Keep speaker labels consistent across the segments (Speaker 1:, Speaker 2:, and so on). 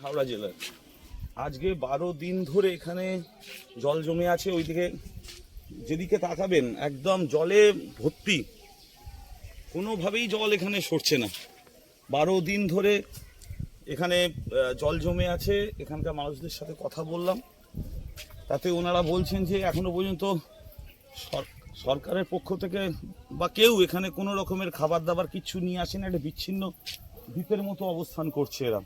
Speaker 1: হাওড়া জেলার। আজকে 12 দিন ধরে এখানে জল জমে আছে। ওইদিকে যেদিকে তাকাবেন একদম জলে ভর্তি, কোনোভাবেই জল এখানে সরছে না। 12 দিন ধরে এখানে জল জমে আছে। এখানকার মানুষদের সাথে কথা বললাম, তাতে ওনারা বলছেন যে এখনো পর্যন্ত সরকারের পক্ষ থেকে বা কেউ এখানে কোনো রকমের খাবার দাবার কিচ্ছু নিয়ে আসে না। একটা বিচ্ছিন্ন দ্বীপের মতো অবস্থান করছে এরা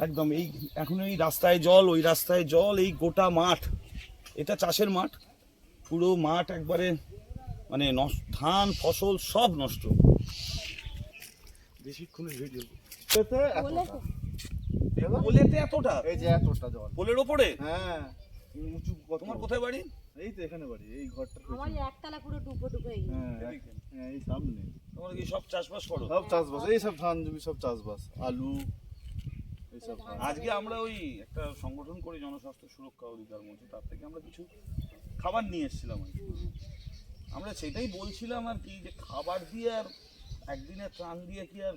Speaker 1: একদম। এই এখন এই রাস্তায় জল, ওই রাস্তায় জল, এই গোটা মাঠ, এটা চাষের মাঠ, পুরো মাঠ একবারে মানে ধান ফসল সব নষ্ট। বেশিক্ষণের ভিডিও পোলেতে এতটা, এই যে এতটা জল পোলের ওপরে। হ্যাঁ উঁচু। তোমার কোথায় বাড়ি? এই তো এখানে বাড়ি, এই ঘরটা আমার একতলা পুরো ডুবো ডুবো হয়ে গেছে। হ্যাঁ এই সামনে। তোমরা কি সব চাষবাস করো? সব চাষবাস, এই সব ধান জমি সব চাষবাস, আলু এই সব। আজকে আমরা ওই একটা সংগঠন করি জনস্বাস্থ্য সুরক্ষা অধিকার মঞ্চ, তার থেকে আমরা কিছু খাবার নিয়ে এসেছিলাম। আমরা সেটাই বলছিলাম আর কি, যে খাবার দিয়ে আর একদিনের ত্রাণ দিয়ে কি আর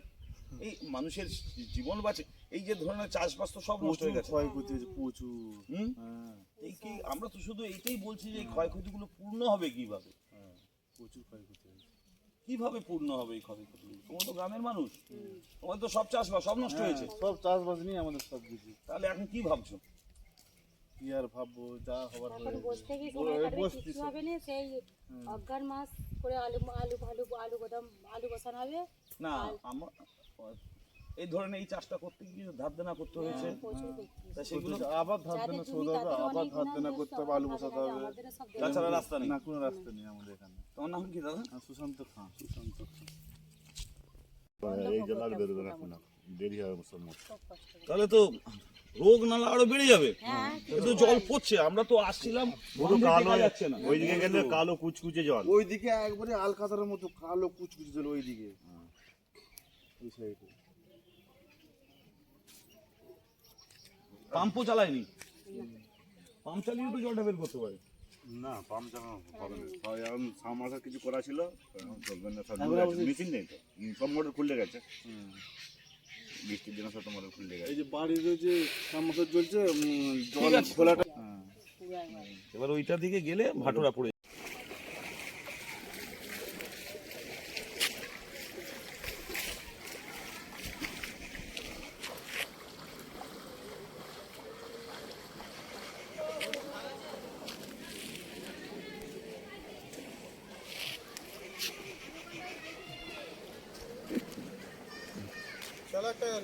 Speaker 1: এই মানুষের জীবন বাঁচে? এই যে ধরনের চাষবাস তো সব নষ্ট হয়ে গেছে, ক্ষয়ক্ষতি হয়েছে প্রচুর। এই কি আমরা তো শুধু এইটাই বলছি যে এই ক্ষয়ক্ষতিগুলো পূর্ণ হবে কিভাবে? প্রচুর ক্ষয়ক্ষতি হয়েছে, কিভাবে পূর্ণ হবে এই ক্ষয়ক্ষতি? তোমরা তো গ্রামের মানুষ, তোমাদের তো সব চাষবাস সব নষ্ট হয়েছে। সব চাষবাস নিয়ে আমাদের সব কিছু। তাহলে এখন কি ভাবছো? কি আর ভাববো, যা হবার
Speaker 2: এখন বসতে গিয়ে সময় কাটবে, কিছু হবে না। সেই অজ্ঞান মাস করে আলু আলু আলু আলু গোদাম আলু বসানো হবে
Speaker 1: না। আমার এই ধরনের এই চাষটা করতে গিয়ে ধার দেনা করতে হয়েছে, তা সেগুলো আবার ধার দেনা শোধ হবে, আবার ধার দেনা করতে হবে, আলু বসাতে হবে। তাছাড়া রাস্তা নেই, না কোনো রাস্তা নেই আমাদের এখানে। তোমার নাম কি দাদা? সুশান্ত খান। সুশান্ত খান। এই জেলার বেরোবে না কোনো, দেরি হবে সময়। তাহলে তো রোগ নালা আরো বেড়ে যাবে। কিন্তু জল পড়ছে, আমরা তো আসছিলাম পুরো কালো যাচ্ছে না। ওইদিকে গেলে কালো কুচকুচে জল, ওইদিকে একবারে আলকাতার মতো কালো কুচকুচে জল ওইদিকে। এই সাইডে পাম্পও চালায়নি, পাম্প চালিয়ে তো জলটা বের করতে পারে না। পাম্প চালানো হবে না, এখন সাবমার্সাল কিছু করা ছিল, চলবে না। মেশিন নেই তো, সব মোটর খুলে গেছে। বৃষ্টির দিনে সব মোটর খুলে গেছে। এই যে বাড়ির যে সাবমার্সাল চলছে, জল খোলাটা। এবার ওইটা দিকে গেলে ভাটুরা পড়ে।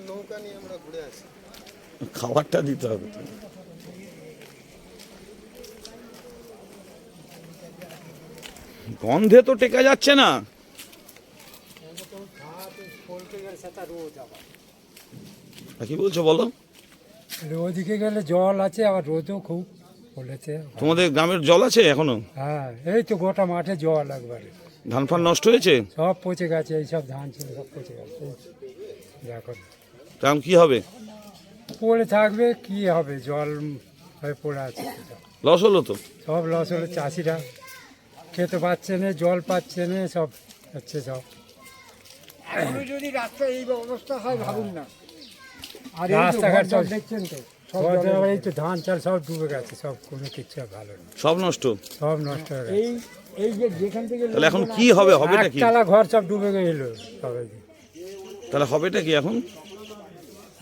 Speaker 1: নৌকা নিয়ে আমরা ঘুরে আসি, খাবারটা দিতে হবে। গন্ধে তো টেকা যাচ্ছে না। কি বলছো বলো?
Speaker 3: ওদিকে গেলে জল আছে, আবার রোদও খুব বলেছে।
Speaker 1: তোমাদের গ্রামের জল আছে এখনো?
Speaker 3: হ্যাঁ এই তো গোটা মাঠে জল একবারে।
Speaker 1: ধান ফান নষ্ট হয়েছে,
Speaker 3: সব পচে গেছে, এই সব ধান ছিল সব পচে গেছে। দেখো
Speaker 1: কারণ কি হবে?
Speaker 3: পড়ে থাকবে, কি হবে, জল হয়ে পড়ে আছে।
Speaker 1: লস হলো তো,
Speaker 3: সব লস হলো। চাষিরা খেতে পাচ্ছে না, জল পাচ্ছে না, সব হচ্ছে সব।
Speaker 4: যদি রাস্তা এই অবস্থা হয় ভাবুন না।
Speaker 3: আর রাস্তাঘাট সব দেখছেন তো, সব এই তো ধান চাল সব ডুবে গেছে, সব কোনো কিছু ভালো না,
Speaker 1: সব নষ্ট,
Speaker 3: সব নষ্ট হয়ে গেছে।
Speaker 4: এই যে যেখান থেকে
Speaker 1: তাহলে এখন কি হবে? হবেটা কি?
Speaker 3: একতলা ঘর সব ডুবে গেল সবাই।
Speaker 1: তাহলে হবেটা কি এখন?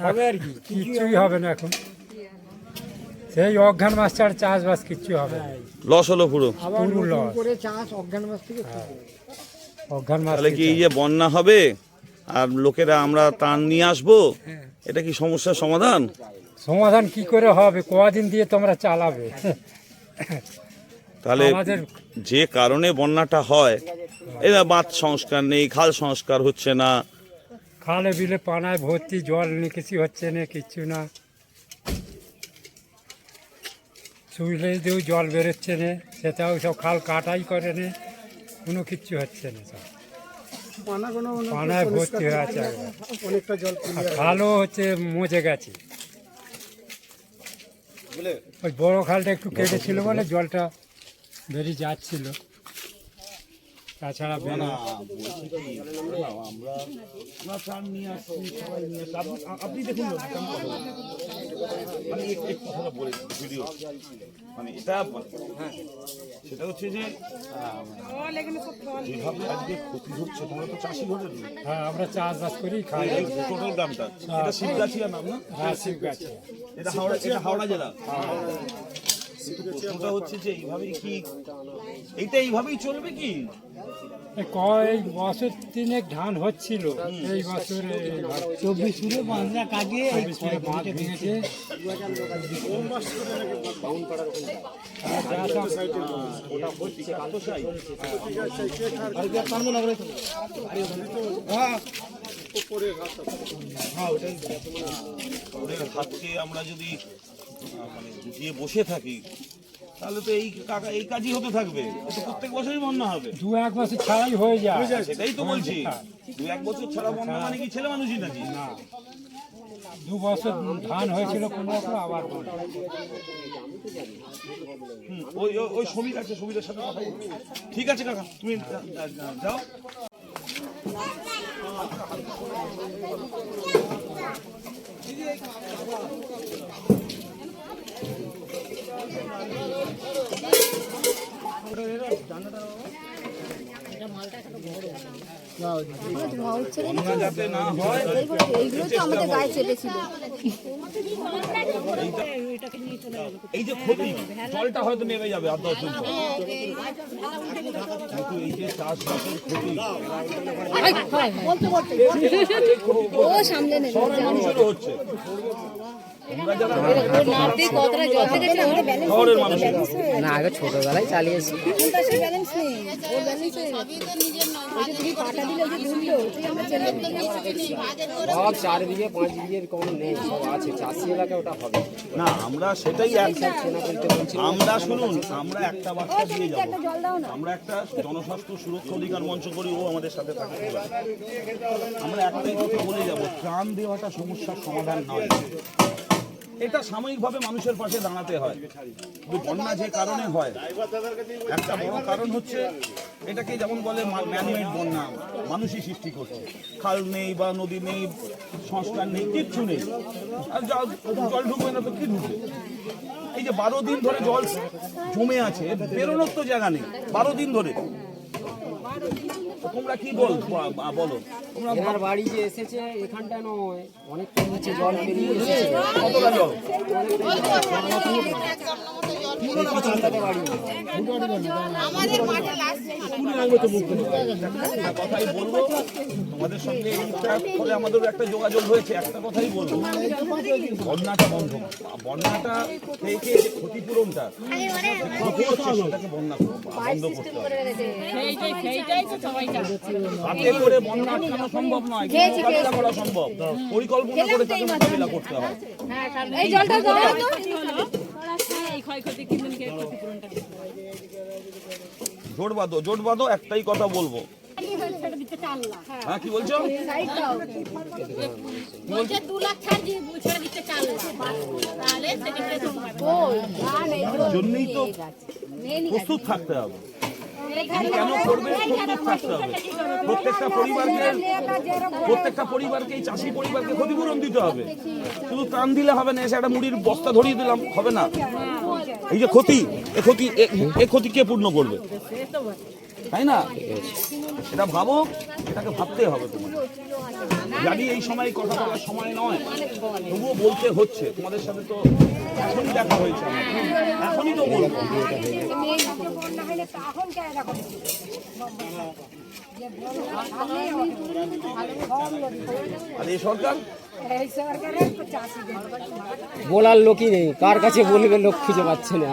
Speaker 3: হবে আর কি, কিচ্ছুই হবে না এখন। সেই অজ্ঞান মাস ছাড়া চাষবাস কিচ্ছু হবে না,
Speaker 1: লস হলো পুরো।
Speaker 4: আবার নতুন করে চাষ অজ্ঞান মাস থেকে
Speaker 3: অজ্ঞান মাস।
Speaker 1: তাহলে কি এই যে বন্যা হবে আর লোকেরা আমরা ত্রাণ নিয়ে আসবো, এটা কি সমস্যার সমাধান?
Speaker 3: সমাধান কি করে হবে? কদিন দিয়ে তোমরা চালাবে?
Speaker 1: তাহলে যে কারণে বন্যাটা হয়, এবার বাঁধ সংস্কার নেই, খাল সংস্কার হচ্ছে না,
Speaker 3: খালে বিলে পানায় ভর্তি, জল নিকাশি হচ্ছে না, কিচ্ছু না। সুইলে দিয়েও জল বেরোচ্ছে না, সেটাও সব খাল কাটাই করে না, কোনো কিচ্ছু হচ্ছে না। সব পানায় ভর্তি হয়ে আছে,
Speaker 4: অনেকটা জল
Speaker 3: খালও হচ্ছে মজে গেছে। ওই বড় খালটা একটু কেটেছিল বলে জলটা বেরিয়ে যাচ্ছিল, তাছাড়া
Speaker 1: আপনি দেখুন এই কথাটা বলে ভিডিও মানে এটা সেটা হচ্ছে যে যেভাবে আজকে ক্ষতি হচ্ছে, তোমরা তো চাষি ঘরে
Speaker 3: হ্যাঁ, আমরা চাষবাস করি খাই।
Speaker 1: টোটাল গ্রামটা এটা শিবগাছিয়া নাম না?
Speaker 3: হ্যাঁ, শিবগাছিয়া।
Speaker 1: এটা হাওড়া জেলা। প্রশ্নটা হচ্ছে যে এইভাবেই কি এইটা এইভাবেই চলবে কি?
Speaker 3: কয় বছর তিনেক ধান হচ্ছিল, এই বছরে 24 ফুলে বাঁধটা কাটিয়ে 24 ফুলে বাঁধ ভেঙেছে।
Speaker 1: ওদের হাতকে আমরা যদি মানে গুটিয়ে বসে থাকি তাহলে তো এই কাজই হতে থাকবে। তো প্রত্যেক বছরই বন্যা হবে,
Speaker 3: 2-1 বছর ছাড়াই হয়ে যায়।
Speaker 1: সেটাই তো বলছি। 2-1 বছর ছাড়া বন্যা মানে কি ছেলে মানুষই নাকি?
Speaker 3: না, 2 বছর ধান হয়েছিল কোনো রকম, আবার
Speaker 1: ওই সমীর আছে, সমীরের সাথে কথা বলবো। ঠিক আছে কাকা, তুমি যাও। যাতে না হয়
Speaker 2: এইগুলো তো আমাদের গায়ে চেপেছিল।
Speaker 1: এই যে ক্ষতি, জলটা হয়তো নেমে যাবে আর 10 দিন পর, কিন্তু এই যে চাষবাসের ক্ষতি
Speaker 2: ও সামনে নেই
Speaker 1: মানুষেরও হচ্ছে। আমরা যারা
Speaker 2: শহরের
Speaker 1: মানুষ
Speaker 5: না, আগে ছোটবেলায় চালিয়েছি। সব 4 বিঘে 5 বিঘের কম নেই, সব আছে চাষি এলাকা, ওটা হবে
Speaker 1: না। আমরা সেটাই আমরা শুনুন, আমরা একটা বার্তা দিয়ে যাব। আমরা একটা জনস্বাস্থ্য সুরক্ষা অধিকার মঞ্চ করি, ও আমাদের সাথে থাকে। আমরা একটাই কথা বলে যাব, ত্রাণ দেওয়াটা সমস্যার সমাধান নয়। এটা সাময়িকভাবে মানুষের পাশে দাঁড়াতে হয়। কিন্তু বন্যা যে কারণে হয়, একটা বড় কারণ হচ্ছে এটাকে যেমন বলে ম্যানমেড বন্যা, মানুষই সৃষ্টি করছে। খাল নেই বা নদী নেই, সংস্কার নেই, কিচ্ছু নেই। আর জল ঢুকবে না তো কি ঢুকবে? এই যে 12 দিন ধরে জল জমে আছে, বেরোনোর তো জায়গা নেই 12 দিন ধরে। তোমরা কি বলো? তোমরা
Speaker 5: এনার বাড়ি যে এসেছে এখানটা নয়, অনেকটা নিচে জল পেরিয়ে এসেছে।
Speaker 1: কতটা জল? কথাই বলবো তোমাদের সঙ্গে, এইটা ফলে আমাদের একটা যোগাযোগ হয়েছে। একটা কথাই বলবো, বন্যাটা বন্ধ, বন্যাটা থেকে যে ক্ষতিপূরণটা সেটাকে বন্যা বন্ধ করতে হবে। হাতে করে বন্যা আটকানো সম্ভব নয়, মোকাবিলা করা সম্ভব। পরিকল্পনা করে তাকে মোকাবিলা করতে হয়।
Speaker 2: এই জলটা দাও তো।
Speaker 1: জোট বাঁধো, একটাই কথা বলবো। হ্যাঁ, কি বলছো?
Speaker 2: বলছে 2 লাখ ছাড় দিয়ে ছেড়ে দিতে চাল তাহলে
Speaker 1: জন্যই তো প্রস্তুত থাকতে হবে। কেন করবে? প্রস্তুত থাকতে হবে। প্রত্যেকটা পরিবারকে, এই চাষি পরিবারকে ক্ষতিপূরণ দিতে হবে। শুধু ত্রাণ দিলে হবে না, এসে একটা মুড়ির বস্তা ধরিয়ে দিলাম হবে না। এই যে ক্ষতি, এ ক্ষতি কে পূর্ণ করবে? তাই না? এটা ভাবো, এটাকে ভাবতে হবে তোমার। জানি এই সময় কথা বলার সময় নয়, তবুও বলতে হচ্ছে। তোমাদের সাথে তো এখনই দেখা হয়েছে, এখনই তো বলবো। আর এই সরকার
Speaker 5: বলার লোকই নেই, কার কাছে বলবে লোক খুঁজে পাচ্ছে না।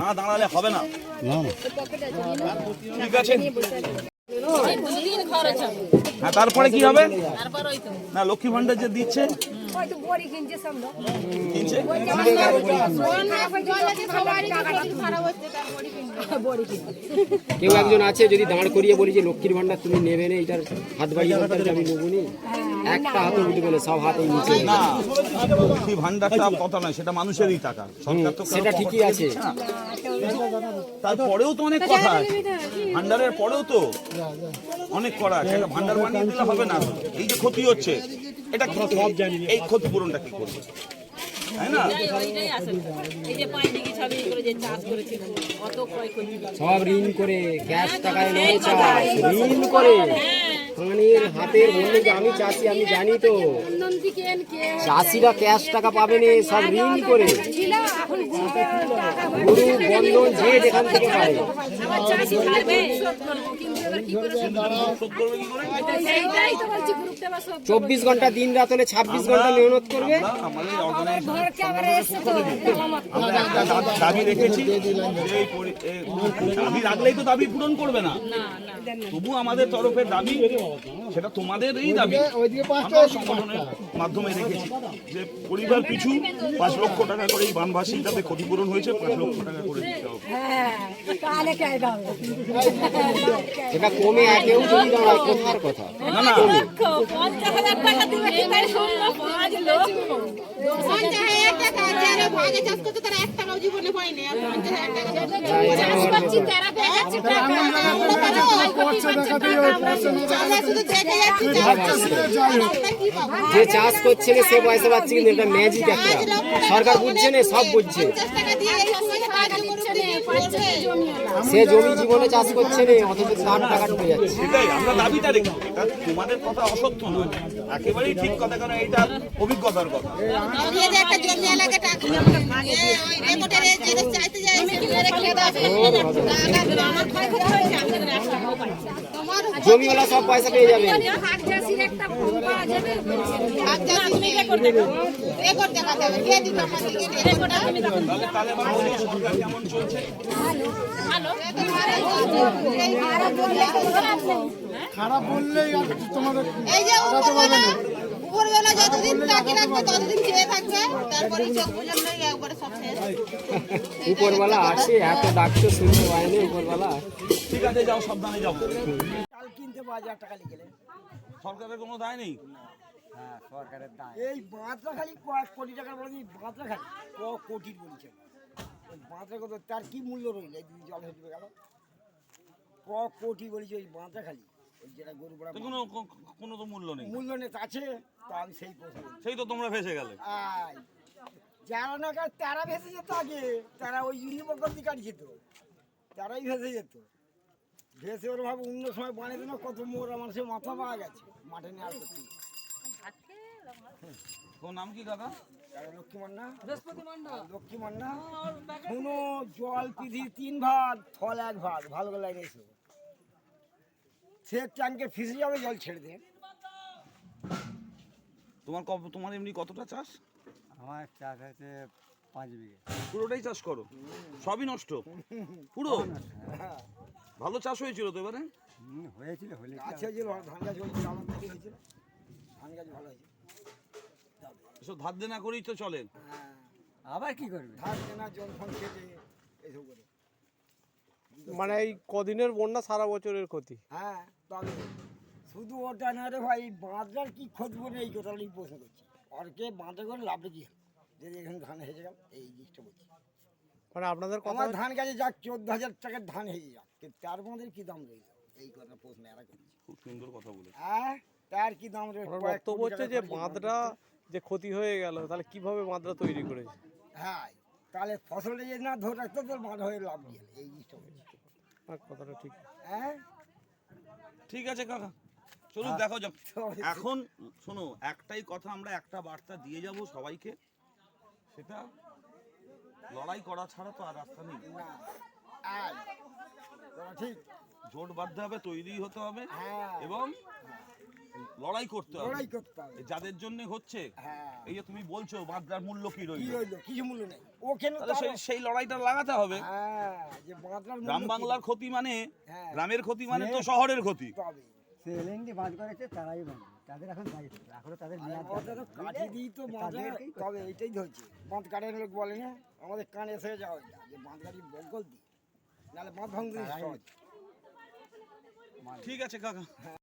Speaker 1: না দাঁড়ালে হবে না। ঠিক আছে, হ্যাঁ, তারপরে কি হবে? না, লক্ষ্মী ভান্ডার যে দিচ্ছে,
Speaker 5: কেউ একজন আছে যদি দাঁড় করিয়ে বলি যে লক্ষ্মীর ভান্ডার তুমি নেবে না, এটার হাত বাড়িয়ে আমি নেবো নি। একটা হাতে উঠবে না, সব হাতে নিচে।
Speaker 1: না, লক্ষ্মী ভান্ডারটা কথা নয়, সেটা মানুষেরই টাকা, সরকার তো
Speaker 5: সেটা ঠিকই আছে।
Speaker 1: তারপরেও তো অনেক কথা আছে, ভান্ডারের পরেও তো অনেক করা আছে। একটা ভান্ডার বানিয়ে দিলে হবে না। এই যে ক্ষতি হচ্ছে, এটা এই ক্ষতিপূরণটা কি করবে, তাই না?
Speaker 5: সব ঋণ করে, ক্যাশ টাকায় নয় চাষ, ঋণ করে। পানির হাতের বললে যে আমি চাষি, আমি জানি তো চাষিরা ক্যাশ টাকা পাবে না, সব ঋণ করে। গরু বন্ধন যে যেখান থেকে পায়। 24 ঘন্টা দিন রাত হলে 26 ঘন্টা মেহনত করবে।
Speaker 1: আমাদের আমরা একটা দাবি রেখেছি, দাবি রাখলেই তো দাবি পূরণ করবে না। তবু আমাদের তরফের দাবি, সেটা তোমাদেরই দাবি, আমরা সংগঠনের মাধ্যমে রেখেছি যে পরিবার পিছু 5 লক্ষ টাকা করে এই বানবাসী যাতে ক্ষতিপূরণ হয়েছে 5 লক্ষ টাকা করে দিতে হবে।
Speaker 5: এটা কমে একেও যদি দাঁড়ায়, কোথার কথা
Speaker 1: না না,
Speaker 5: যে চাষ করছে না সে পয়সা পাচ্ছে, কিন্তু এটা ম্যাজিক একটা। সরকার বুঝছে না, সব বুঝছে। সে জমি জীবনে চাষ করছে না, অথচ তার টাকা ঢুকে যাচ্ছে।
Speaker 1: সেটাই আমরা দাবিটা রেখেছি। এটা তোমাদের কথা অসত্য নয়, একেবারেই ঠিক কথা, কারণ এটা অভিজ্ঞতার কথা।
Speaker 5: জমিওয়ালা সব পয়সা পেয়ে যাবে।
Speaker 1: তাহলে বাংলাদেশ সরকার কেমন চলছে?
Speaker 4: খারাপ বললেই আর তোমাদের
Speaker 6: এই যে উপরবেলা যতদিন তাকিয়ে রাখবে ততদিন চেয়ে থাকবে, তারপরে চোখ বুঝলে একবারে সব শেষ।
Speaker 5: উপরওয়ালা আসে, এত ডাকতে শুনতে পায়নি উপরওয়ালা।
Speaker 1: ঠিক আছে, যাও, সাবধানে যাও।
Speaker 4: চাল কিনতে 5000 টাকা লিখে গেলে।
Speaker 1: সরকারের কোনো দায় নেই।
Speaker 4: হ্যাঁ, সরকারের দায়। এই বাঁধটা খালি কয়েক কোটি টাকার বলে, বাঁধটা খালি কোটির বলেছে। ওই বাঁধটা কত, তার কি মূল্য রইল? এই জল হয়ে গেল কোটি বলেছে ওই বাঁধটা খালি। ওই যেটা গরু বড়া
Speaker 1: কোনো তো মূল্য নেই।
Speaker 4: মূল্য নেই আছে, তা আমি সেই প্রশ্ন বলছি।
Speaker 1: সেই তো তোমরা ফেসে গেলে।
Speaker 4: যারা না তারা ভেসে যেত আগে, তারা ওই ইউনিবকল্দি কাটিয়ে যেত, তারাই ভেসে যেত। ভেসে ওর ভাবে অন্য সময় বানিয়ে দিল, কত মোরা মানুষের মাথা পাওয়া গেছে মাঠে নেওয়ার করতে।
Speaker 1: তোমার নাম কি কাকা?
Speaker 4: লক্ষ্মী মান্না। লক্ষ্মী মান্না। শুনো, জল পৃথিবীর 3 ভাগ, থল 1 ভাগ, ভালো করে লাইনে এসো। সে ট্যাঙ্কে ফিসে যাবে, জল ছেড়ে দে।
Speaker 1: তোমার এমনি কতটা চাষ?
Speaker 3: আমার চাষ হয়েছে 5 বিঘে।
Speaker 1: পুরোটাই চাষ করো? সবই নষ্ট পুরো? ভালো চাষ হয়েছিল তো এবারে?
Speaker 3: হয়েছিল, হলে
Speaker 4: আছে যে ধান গাছ হয়েছিল, আমার দিকে হয়েছিল ধান গাছ, ভালো হয়েছে।
Speaker 1: এসব ধার দেনা করেই তো চলে।
Speaker 3: আবার কি করবে?
Speaker 4: ধান কেনা, জল ফোন কেটে এইসব করে।
Speaker 7: মানে এই কদিনের বন্যা সারা বছরের ক্ষতি।
Speaker 4: হ্যাঁ, তবে শুধু ওটা না রে ভাই, বাঁধটার কি খুঁজবো না, এই কথাটা আমি প্রশ্ন করছি। অরকে বাঁধে করে লাভটা কি হলো, যদি এখানে ধান হেসে গেল, এই জিনিসটা বলছি।
Speaker 7: মানে আপনাদের কথা
Speaker 4: আমার ধান গাছে যাক 14,000 টাকার ধান হেসে যাক, কিন্তু তার মধ্যে কি দাম রইল, এই কথা প্রশ্ন এরা করছে।
Speaker 1: খুব সুন্দর কথা বলে।
Speaker 4: হ্যাঁ, তার কি দাম রইল?
Speaker 7: বক্তব্য হচ্ছে যে বাঁধটা যে ক্ষতি হয়ে গেল, তাহলে কিভাবে বাঁধটা তৈরি করেছে?
Speaker 4: হ্যাঁ, তাহলে ফসলটা যদি না ধরে রাখতো, তোর বাঁধ হয়ে লাভ কি হলো, এই জিনিসটা বলছি।
Speaker 7: কথাটা ঠিক।
Speaker 4: হ্যাঁ,
Speaker 1: ঠিক আছে কাকা, চলুন দেখো যাক। এখন শোনো, একটাই কথা, আমরা একটা বার্তা দিয়ে যাব সবাইকে, সেটা লড়াই করা ছাড়া তো আর রাস্তা নেই।
Speaker 4: না, আয় ঠিক,
Speaker 1: জোট বাঁধতে হবে, তৈরি হতে হবে,
Speaker 4: হ্যাঁ,
Speaker 1: এবং লড়াই করতে হবে।
Speaker 4: লড়াই করতে হবে
Speaker 1: যাদের জন্য হচ্ছে,
Speaker 4: হ্যাঁ।
Speaker 1: এই যে তুমি বলছো বাঁধটার মূল্য কি
Speaker 4: কি
Speaker 1: রইল,
Speaker 4: হইলো? কিছু মূল্য নেই ওখানে।
Speaker 1: তাহলে সেই লড়াইটা লাগাতে হবে।
Speaker 4: হ্যাঁ, যে বাঁধটার মূল্য
Speaker 1: গ্রাম
Speaker 4: কি?
Speaker 1: বাংলার ক্ষতি মানে,
Speaker 4: হ্যাঁ।
Speaker 1: গ্রামের ক্ষতি মানে তো শহরের ক্ষতি।
Speaker 4: তবে
Speaker 3: সেলেন্ডি বাদ করেছে, তারাই বাঁধবে, তাদের এখন দায়িত্ব, এখনো তাদের মেয়াদ
Speaker 4: বাঁধটা তো কাটি দিই তো বাঁধা, তবে এইটাই ধরছে। বাঁধ কাটার লোক বলে না, আমাদের কানে এসে যাওয়া এটা, যে বাঁধ কাটি বগল দিই, নাহলে বাঁধ ভাঙতে সহজ।
Speaker 1: ঠিক আছে কাকা।